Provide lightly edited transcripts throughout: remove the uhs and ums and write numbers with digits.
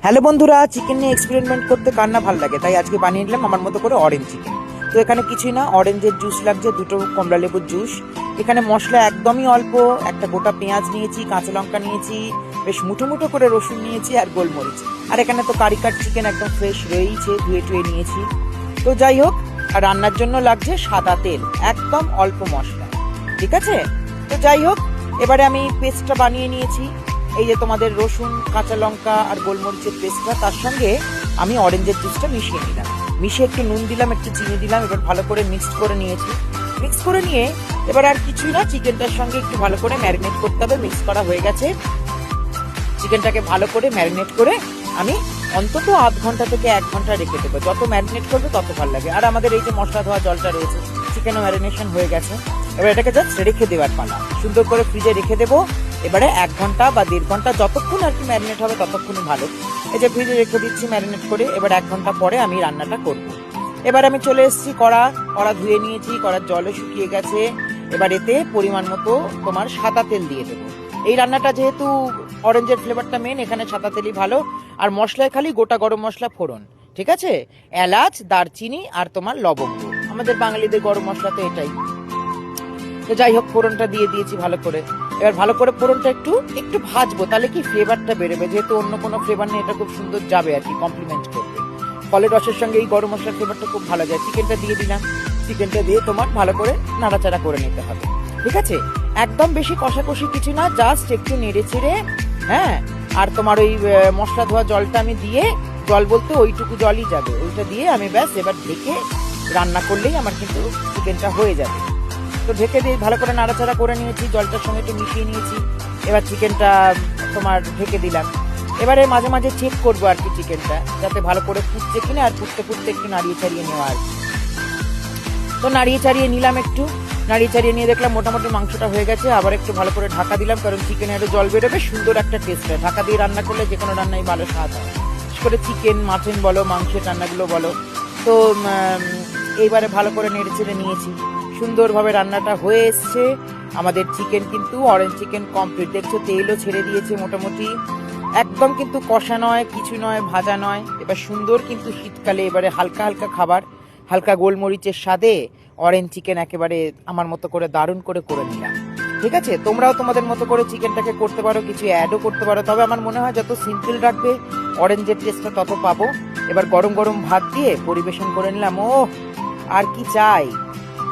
Hello বন্ধুরা, chicken নিয়ে experiment করতে কার না ভালো লাগে, তাই আজকে বানিয়ে নিলাম আমার মতো করে অরেঞ্জ চিকেন। তো এখানে কিছুই না, অরেঞ্জের জুস লাগছে, দুটো কমলা লেবুর জুস। এখানে মশলা একদমই অল্প, একটা গোটা পেঁয়াজ নিয়েছি, কাঁচা লঙ্কা নিয়েছি, বেশ মুঠো মুঠো করে রসুন নিয়েছি আর গোলমরিচ। আর এখানে তো কারি কাট চিকেন একদম ফ্রেশ রয়েইছে, ধুয়ে টুয়ে নিয়েছি। তো যাই হোক, আর রান্নার জন্য লাগছে সাদা তেল, একদম অল্প মশলা, ঠিক আছে। তো যাই হোক, এবারে আমি পেস্টটা বানিয়ে নিয়েছি। এই যে তোমাদের রসুন, কাঁচা লঙ্কা আর গোলমরিচের পেস্টটা, তার সঙ্গে আমি অরেঞ্জের জুসটা মিশিয়ে নিলাম। মিশিয়ে একটু নুন দিলাম, একটু চিনি দিলাম, এবার ভালো করে মিক্সড করে নিয়েছি। মিক্স করে নিয়ে এবার আর কিছুই না, চিকেনটার সঙ্গে একটু ভালো করে ম্যারিনেট করতে হবে। মিক্স করা হয়ে গেছে, চিকেনটাকে ভালো করে ম্যারিনেট করে আমি অন্তত আধ ঘন্টা থেকে 1 ঘন্টা রেখে দেবো। যত ম্যারিনেট করবে তত ভালো লাগে। আর আমাদের এই যে মশলা ধোয়া জলটা রয়েছে, চিকেনও ম্যারিনেশন হয়ে গেছে। এবার এটাকে জাস্ট রেখে দেওয়ার পালা, সুন্দর করে ফ্রিজে রেখে দেবো। এবারে 1 ঘন্টা বা 1.5 ঘন্টা, যতক্ষণ আর কি ম্যারিনেট হবে ততক্ষণই ভালো। এই যে ফ্রিজে রেখে দিচ্ছি ম্যারিনেট করে। এবার 1 ঘন্টা পরে আমি রান্নাটা করব। এবার আমি চলে এসেছি, কড়া ধুয়ে নিয়েছি, কড়ার জলও শুকিয়ে গেছে। এবার এতে পরিমাণ মতো তোমার সাদা তেল দিয়ে দেবো। এই রান্নাটা যেহেতু অরেঞ্জের ফ্লেভারটা মেন, এখানে সাদা তেলই ভালো। আর মশলায় খালি গোটা গরম মশলা ফোড়ন, ঠিক আছে, এলাচ, দারচিনি আর তোমার লবঙ্গ। আমাদের বাঙালিদের গরম মশলা তো এটাই। তো যাই হোক, ফোড়নটা দিয়ে দিয়েছি ভালো করে। এবার ভালো করে ফোড়নটা একটু একটু ভাজবো, তাহলে কি ফ্লেভারটা বেরোবে। যেহেতু অন্য কোনো ফ্লেভার নেই, এটা খুব সুন্দর যাবে আর কি, কমপ্লিমেন্ট করবে। ফলের রসের সঙ্গে এই গরম মশলার ফ্লেভারটা খুব ভালো যায়। চিকেনটা দিয়ে দিলাম, চিকেনটা দিয়ে তোমার ভালো করে নাড়াচাড়া করে নিতে হবে, ঠিক আছে। একদম বেশি কষাকষি কিছু না, জাস্ট একটু নেড়ে চেড়ে, হ্যাঁ। আর তোমার ওই মশলা ধোয়া জলটা আমি দিয়ে, জল বলতে ওইটুকু জলই যাবে, ওইটা দিয়ে আমি ব্যাস এবার ঢেকে রান্না করলেই আমার কিন্তু চিকেনটা হয়ে যাবে। তো ঢেকে দিয়ে ভালো করে নাড়াচাড়া করে নিয়েছি, জলটার সঙ্গে একটু মিশিয়ে নিয়েছি। এবার চিকেনটা তোমার ঢেকে দিলাম। এবারে মাঝে মাঝে চেক করবো আর কি চিকেনটা, যাতে ভালো করে ফুটছে কিনা। আর ফুটতে ফুটতে একটু নাড়িয়ে চাড়িয়ে নেওয়া আর কি। তো নাড়িয়ে চাড়িয়ে নিলাম, একটু নাড়িয়ে চাড়িয়ে নিয়ে দেখলাম মোটামুটি মাংসটা হয়ে গেছে। আবার একটু ভালো করে ঢাকা দিলাম, কারণ চিকেনে একটু জল বেরোবে, সুন্দর একটা টেস্ট হয়। ঢাকা দিয়ে রান্না করলে যে কোনো রান্নাই ভালো স্বাদ হয়, বিশেষ করে চিকেন, মাটন বলো, মাংসের রান্নাগুলো বলো। তো এইবারে ভালো করে নেড়ে চেড়ে নিয়েছি, সুন্দরভাবে রান্নাটা হয়ে এসছে। আমাদের চিকেন কিন্তু অরেঞ্জ চিকেন কমপ্লিট। দেখছো তেলও ছেড়ে দিয়েছে মোটামুটি, একদম কিন্তু কষা নয়, কিছু নয়, ভাজা নয়। এবার সুন্দর কিন্তু শীতকালে এবারে হালকা হালকা খাবার, হালকা গোলমরিচের স্বাদে অরেঞ্জ চিকেন একেবারে আমার মতো করে দারুণ করে করে নিলাম, ঠিক আছে। তোমরাও তোমাদের মতো করে চিকেনটাকে করতে পারো, কিছু অ্যাডও করতে পারো। তবে আমার মনে হয় যত সিম্পল রাখবে অরেঞ্জের টেস্টটা তত পাবো। এবার গরম গরম ভাত দিয়ে পরিবেশন করে নিলাম। ও আর কি চাই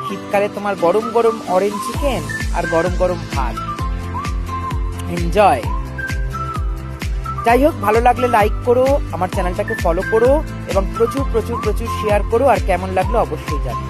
শীতকালে, তোমার গরম গরম অরেঞ্জ চিকেন আর গরম গরম ভাত, এনজয়। যাই হোক, ভালো লাগলে লাইক করো, আমার চ্যানেলটাকে ফলো করো এবং প্রচুর প্রচুর প্রচুর শেয়ার করো। আর কেমন লাগলো অবশ্যই জানাও।